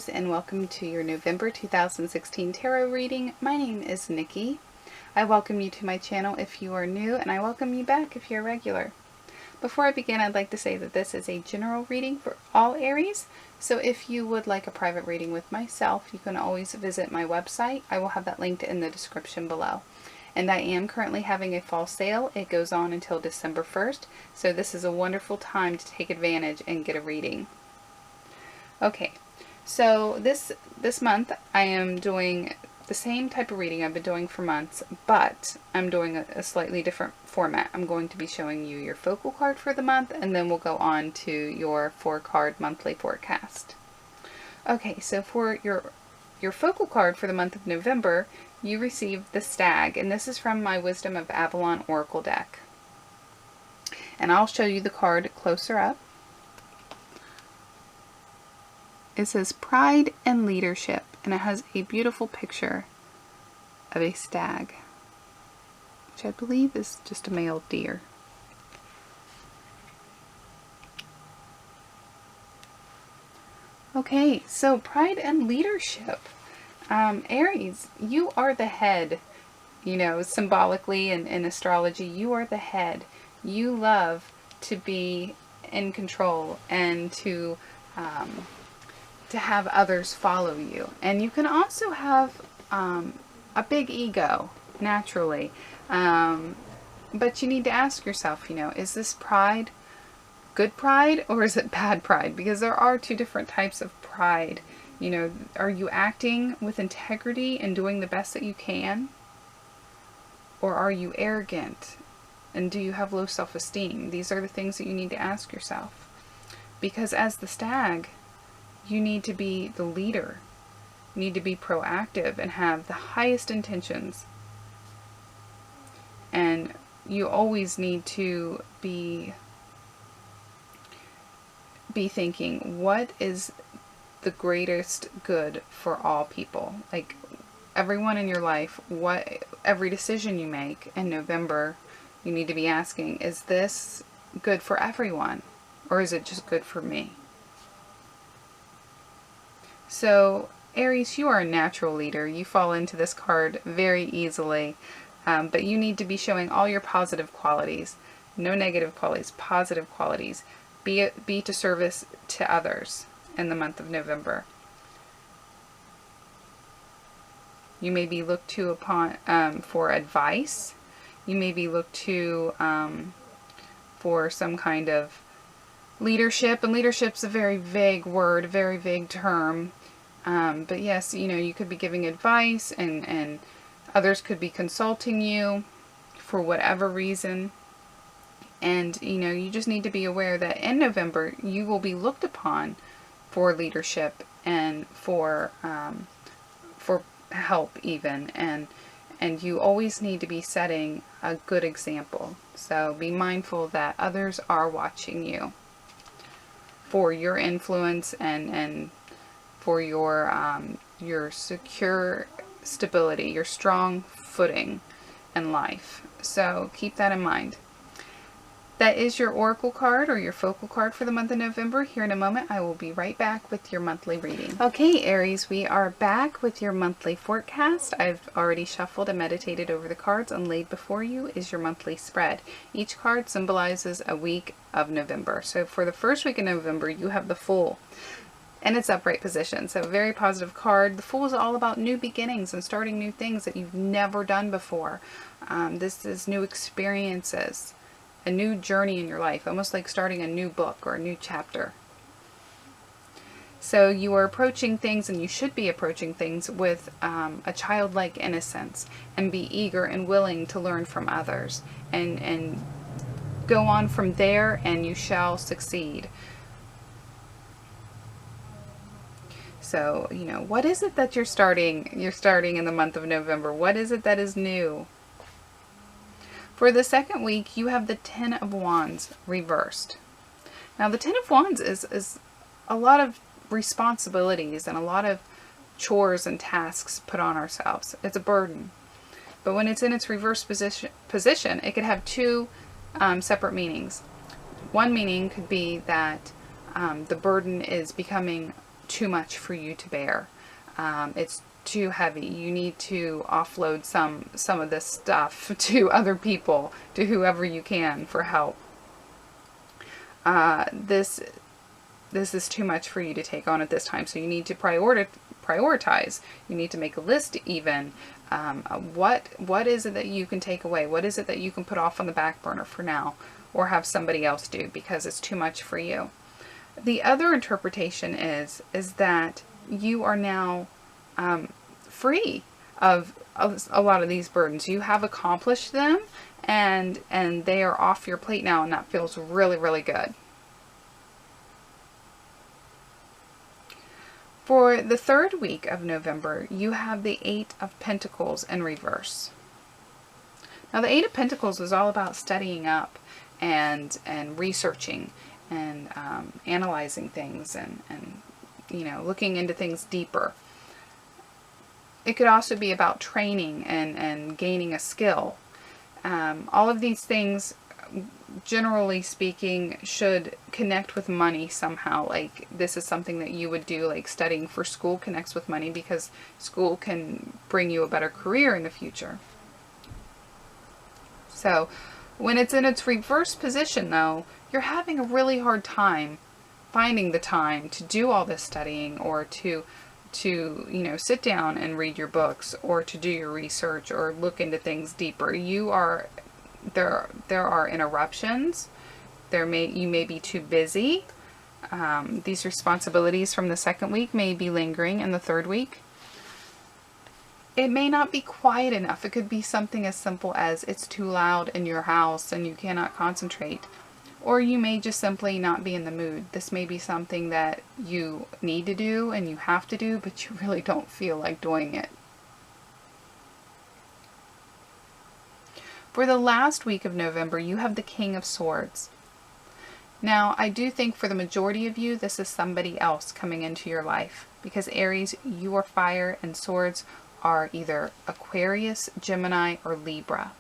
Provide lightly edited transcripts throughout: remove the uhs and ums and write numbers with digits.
Aries, and welcome to your November 2016 tarot reading. My name is Nikki. I welcome you to my channel if you are new, and I welcome you back if you're regular. Before I begin, I'd like to say that this is a general reading for all Aries, so if you would like a private reading with myself, you can always visit my website. I will have that linked in the description below. And I am currently having a fall sale. It goes on until December 1st, so this is a wonderful time to take advantage and get a reading. Okay, so this month I am doing the same type of reading I've been doing for months, but I'm doing a slightly different format. I'm going to be showing you your focal card for the month, and then we'll go on to your 4-card monthly forecast. Okay, so for your focal card for the month of November, you received the Stag, and this is from my Wisdom of Avalon Oracle deck. And I'll show you the card closer up. It says Pride and Leadership, and it has a beautiful picture of a stag, which I believe is just a male deer. Okay, so Pride and Leadership. Aries, you are the head. You know, symbolically and in astrology, you are the head. You love to be in control and to have others follow you. And you can also have a big ego, naturally. But you need to ask yourself, you know, is this pride good pride or is it bad pride? Because there are two different types of pride. You know, are you acting with integrity and doing the best that you can? Or are you arrogant? And do you have low self-esteem? These are the things that you need to ask yourself. Because as the stag, you need to be the leader. You need to be proactive and have the highest intentions. And you always need to be thinking, what is the greatest good for all people? Like, everyone in your life, every decision you make in November, you need to be asking, is this good for everyone? Or is it just good for me? So, Aries, you are a natural leader. You fall into this card very easily, but you need to be showing all your positive qualities. No negative qualities, positive qualities. Be to service to others in the month of November. You may be looked to upon for advice. You may be looked to for some kind of leadership, and leadership's a very vague word, a very vague term. But yes, you know, you could be giving advice, and others could be consulting you for whatever reason. And, you know, you just need to be aware that in November, you will be looked upon for leadership and for help even. And you always need to be setting a good example. So be mindful that others are watching you for your influence and for your secure stability, your strong footing in life. So keep that in mind. That is your oracle card or your focal card for the month of November. Here in a moment, I will be right back with your monthly reading. Okay, Aries, we are back with your monthly forecast. I've already shuffled and meditated over the cards, and laid before you is your monthly spread. Each card symbolizes a week of November. So for the first week of November, you have the Fool in its upright position. So very positive card. The Fool is all about new beginnings and starting new things that you've never done before. This is new experiences. A new journey in your life, almost like starting a new book or a new chapter. So you are approaching things, and you should be approaching things with a childlike innocence, and be eager and willing to learn from others, and go on from there, and you shall succeed. So, you know, what is it that you're starting in the month of November? What is it that is new? For the second week, you have the Ten of Wands reversed. Now, the Ten of Wands is a lot of responsibilities and a lot of chores and tasks put on ourselves. It's a burden. But when it's in its reverse position, it could have two separate meanings. One meaning could be that the burden is becoming too much for you to bear. It's too heavy. You need to offload some of this stuff to other people, to whoever you can, for help. This is too much for you to take on at this time, so you need to prioritize. You need to make a list even. What is it that you can take away? What is it that you can put off on the back burner for now, or have somebody else do because it's too much for you? The other interpretation is that you are now free of a lot of these burdens. You have accomplished them, and they are off your plate now, and that feels really, really good. For the third week of November, you have the Eight of Pentacles in reverse. Now, the Eight of Pentacles is all about studying up and researching and analyzing things and you know, looking into things deeper. It could also be about training and gaining a skill. All of these things, generally speaking, should connect with money somehow. Like, this is something that you would do, like studying for school connects with money, because school can bring you a better career in the future. So when it's in its reverse position, though, you're having a really hard time finding the time to do all this studying, or to you know, sit down and read your books, or to do your research, or look into things deeper. There are interruptions. You may be too busy. These responsibilities from the second week may be lingering in the third week. It may not be quiet enough. It could be something as simple as it's too loud in your house and you cannot concentrate. Or you may just simply not be in the mood. This may be something that you need to do and you have to do, but you really don't feel like doing it. For the last week of November, you have the King of Swords. Now, I do think for the majority of you, this is somebody else coming into your life. Because Aries, you are fire, and swords are either Aquarius, Gemini, or Libra.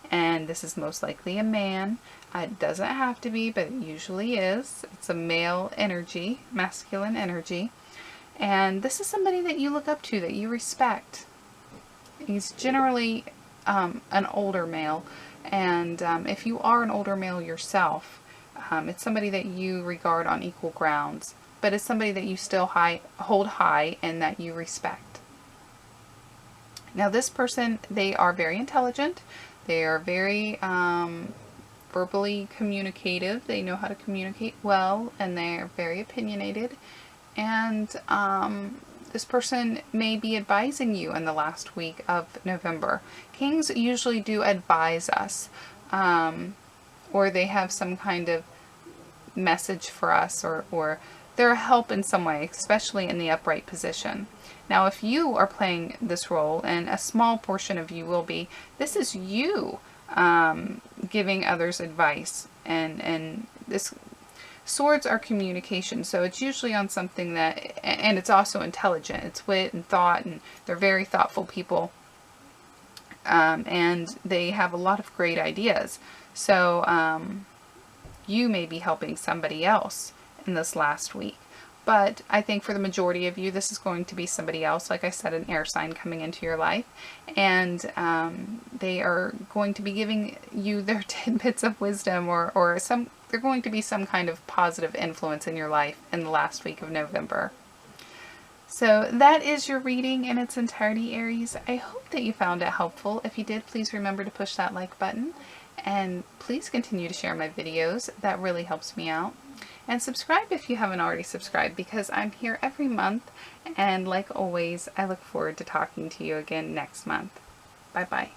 And this is most likely a man. It doesn't have to be, but it usually is. It's a male energy, masculine energy. And this is somebody that you look up to, that you respect. He's generally an older male, and if you are an older male yourself, it's somebody that you regard on equal grounds, but it's somebody that you still hold high and that you respect. Now, this person, they are very intelligent. They are very verbally communicative. They know how to communicate well, and they are very opinionated. And this person may be advising you in the last week of November. Kings usually do advise us, or they have some kind of message for us, or they're a help in some way, especially in the upright position. Now, if you are playing this role, and a small portion of you will be, this is you giving others advice, and this swords are communication, so it's usually on something that, and it's also intelligent. It's wit and thought, and they're very thoughtful people, and they have a lot of great ideas. So you may be helping somebody else in this last week. But I think for the majority of you, this is going to be somebody else, like I said, an air sign coming into your life. And they are going to be giving you their tidbits of wisdom, or they're going to be some kind of positive influence in your life in the last week of November. So that is your reading in its entirety, Aries. I hope that you found it helpful. If you did, please remember to push that like button. And please continue to share my videos. That really helps me out. And subscribe if you haven't already subscribed, because I'm here every month. And like always, I look forward to talking to you again next month. Bye-bye.